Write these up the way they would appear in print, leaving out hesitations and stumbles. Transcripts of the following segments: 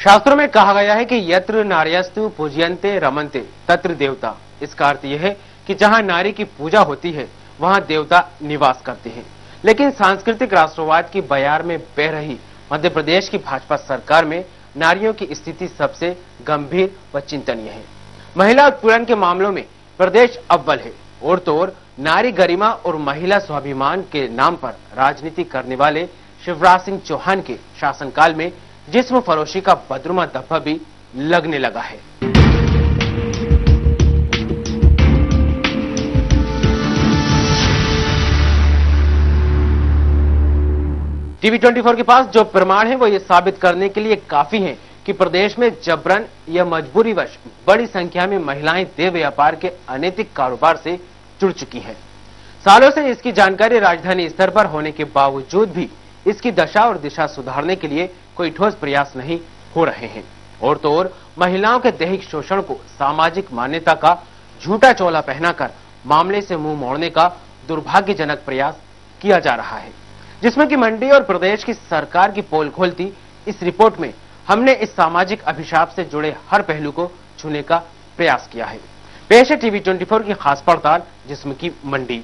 शास्त्रों में कहा गया है कि यत्र नार्यस्तु पूज्यन्ते रमन्ते तत्र देवता। इसका अर्थ यह है कि जहां नारी की पूजा होती है वहां देवता निवास करते हैं। लेकिन सांस्कृतिक राष्ट्रवाद की बयार में बह रही मध्य प्रदेश की भाजपा सरकार में नारियों की स्थिति सबसे गंभीर व चिंतनीय है। महिला उत्पीड़न के मामलों में प्रदेश अव्वल है और तो और नारी गरिमा और महिला स्वाभिमान के नाम पर राजनीति करने वाले शिवराज सिंह चौहान के शासनकाल में जिस्म फरोशी का बदरुमा धब्बा भी लगने लगा है। टीवी 24 के पास जो प्रमाण है वो ये साबित करने के लिए काफी हैं कि प्रदेश में जबरन या मजबूरीवश बड़ी संख्या में महिलाएं देह व्यापार के अनैतिक कारोबार से जुड़ चुकी हैं। सालों से इसकी जानकारी राजधानी स्तर पर होने के बावजूद भी इसकी दशा और दिशा सुधारने के लिए कोई ठोस प्रयास नहीं हो रहे हैं और तो और महिलाओं के दैहिक शोषण को सामाजिक मान्यता का झूठा चोला पहनाकर मामले से मुंह मोड़ने का दुर्भाग्यजनक प्रयास किया जा रहा है, जिसमें कि मंडी और प्रदेश की सरकार की पोल खोलती इस रिपोर्ट में हमने इस सामाजिक अभिशाप से जुड़े हर पहलू को छूने का प्रयास किया है। पेश है टीवी 24 की खास पड़ताल, जिसमें की मंडी।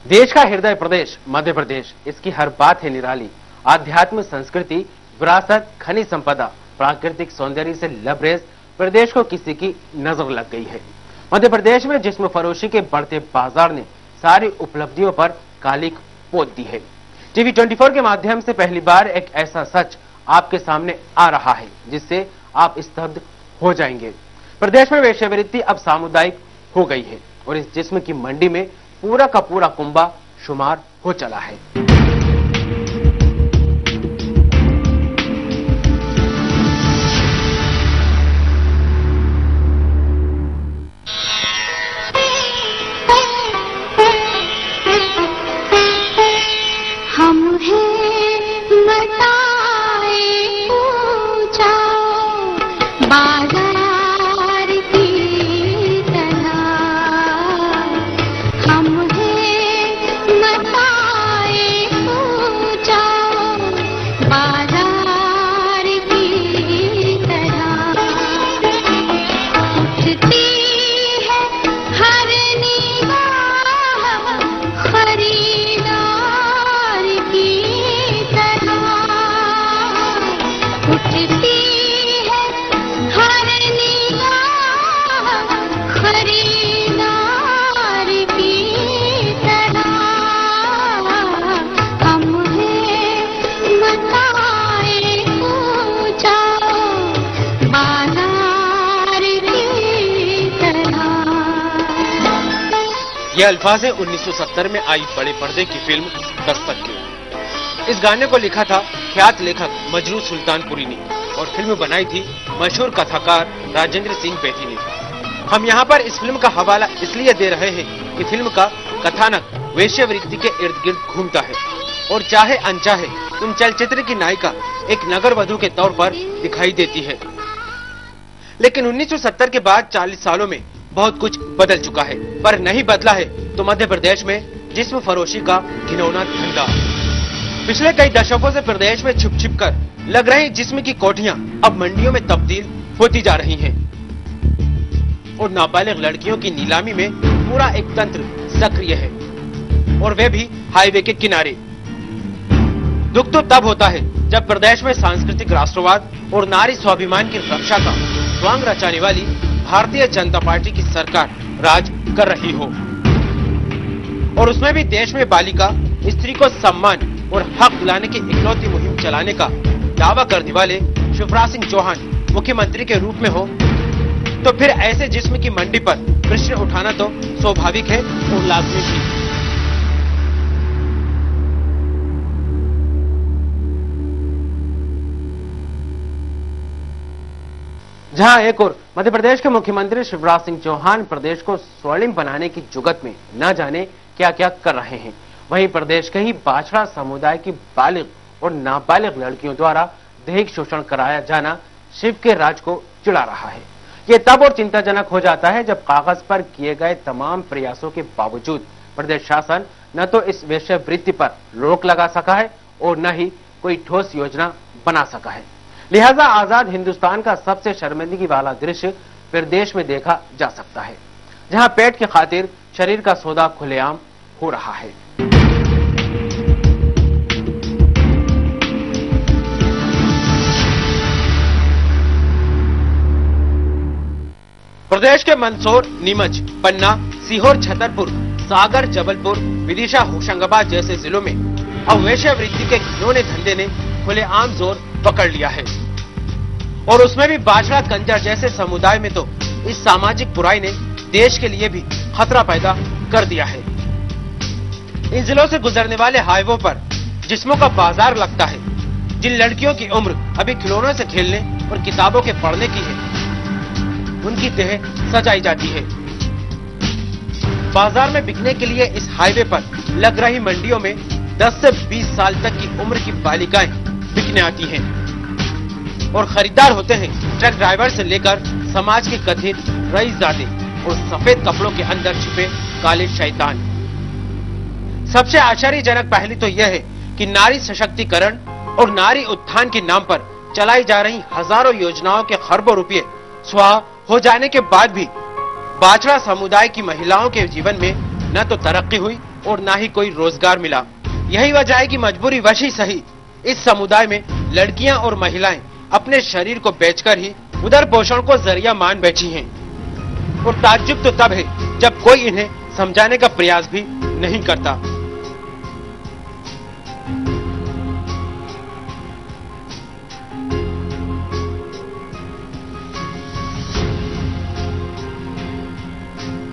देश का हृदय प्रदेश मध्य प्रदेश, इसकी हर बात है निराली। आध्यात्म, संस्कृति, विरासत, खनिज संपदा, प्राकृतिक सौंदर्य से लबरेज प्रदेश को किसी की नजर लग गई है। मध्य प्रदेश में जिस्म फरोशी के बढ़ते बाजार ने सारी उपलब्धियों पर कालिक पोत दी है। टीवी 24 के माध्यम से पहली बार एक ऐसा सच आपके सामने आ रहा है जिससे आप स्तब्ध हो जाएंगे। प्रदेश में वेश्यावृत्ति अब सामुदायिक हो गई है और इस जिस्म की मंडी में पूरा का पूरा कुंभा शुमार हो चला है। हम हैं बताए पूजा बाजार की तरह, हम हैं बताए पूजा बाजार की तरह। उठती है हर निगाह खरीदार की तरह, उठती है हर निगाह खरीदार की तरह। हम हैं बताए पूजा बाजार की तरह। ये अल्फाज है 1970 में आई बड़े पर्दे की फिल्म दस्तक के। इस गाने को लिखा था ख्यात लेखक मजरू सुल्तानपुरी ने और फिल्म बनाई थी मशहूर कथाकार राजेंद्र सिंह बेदी ने। हम यहाँ पर इस फिल्म का हवाला इसलिए दे रहे हैं कि फिल्म का कथानक वेश्यावृत्ति के इर्द गिर्द घूमता है और चाहे अनचाहे तुम चलचित्र की नायिका एक नगर वधू के तौर पर दिखाई देती है। लेकिन 1970 के बाद 40 सालों में बहुत कुछ बदल चुका है, पर नहीं बदला है तो मध्य प्रदेश में जिस्म फरोशी का घिनौना धंधा। पिछले कई दशकों से प्रदेश में छिप छिप कर लग रही जिस्म की कोठियां अब मंडियों में तब्दील होती जा रही हैं और नाबालिग लड़कियों की नीलामी में पूरा एक तंत्र सक्रिय है और वे भी हाईवे के किनारे। दुख तो तब होता है जब प्रदेश में सांस्कृतिक राष्ट्रवाद और नारी स्वाभिमान की रक्षा का स्वांग रचाने वाली भारतीय जनता पार्टी की सरकार राज कर रही हो और उसमें भी देश में बालिका, स्त्री को सम्मान और हक दिलाने की इकलौती मुहिम चलाने का दावा करने वाले शिवराज सिंह चौहान मुख्यमंत्री के रूप में हो, तो फिर ऐसे जिस्म की मंडी पर प्रश्न उठाना तो स्वाभाविक है और लाजमी भी। जहां एक और मध्य प्रदेश के मुख्यमंत्री शिवराज सिंह चौहान प्रदेश को स्वर्णिम बनाने की जुगत में न जाने क्या क्या कर रहे हैं, वहीं प्रदेश के ही बाछड़ा समुदाय की बालिग और नाबालिग लड़कियों द्वारा दैहिक शोषण कराया जाना शिव के राज को चिढ़ा रहा है। ये तब और चिंताजनक हो जाता है जब कागज पर किए गए तमाम प्रयासों के बावजूद प्रदेश शासन न तो इस वेश्यावृत्ति पर रोक लगा सका है और न ही कोई ठोस योजना बना सका है। लिहाजा आजाद हिंदुस्तान का सबसे शर्मिंदगी वाला दृश्य फिर देश में देखा जा सकता है, जहां पेट की खातिर शरीर का सौदा खुलेआम हो रहा है। प्रदेश के मंदसौर, नीमच, पन्ना, सीहोर, छतरपुर, सागर, जबलपुर, विदिशा, होशंगाबाद जैसे जिलों में अब वेश्यावृत्ति के घिनौने धंधे ने खुलेआम जोर पकड़ लिया है और उसमें भी बाछड़ा कंजर जैसे समुदाय में तो इस सामाजिक बुराई ने देश के लिए भी खतरा पैदा कर दिया है। इन जिलों से गुजरने वाले हाईवे पर जिस्मों का बाजार लगता है। जिन लड़कियों की उम्र अभी खिलौनों से खेलने और किताबों के पढ़ने की है, उनकी देह सजाई जाती है। बाजार में बिकने के लिए इस हाईवे पर लग रही मंडियों में 10 से 20 साल तक की उम्र की बालिकाएं बिकने आती हैं और खरीदार होते हैं ट्रक ड्राइवर से लेकर समाज के कथित रईसजादे और सफेद कपड़ों के अंदर छिपे काले शैतान। सबसे आश्चर्यजनक पहलू तो यह है कि नारी सशक्तिकरण और नारी उत्थान के नाम पर चलाई जा रही हजारों योजनाओं के खरबों रुपये स्वाहा हो जाने के बाद भी बाछड़ा समुदाय की महिलाओं के जीवन में न तो तरक्की हुई और न ही कोई रोजगार मिला। यही वजह है कि मजबूरी वश ही सही इस समुदाय में लड़कियां और महिलाएं अपने शरीर को बेचकर ही उदर पोषण को जरिया मान बैठी हैं। और ताज्जुब तो तब है जब कोई इन्हें समझाने का प्रयास भी नहीं करता।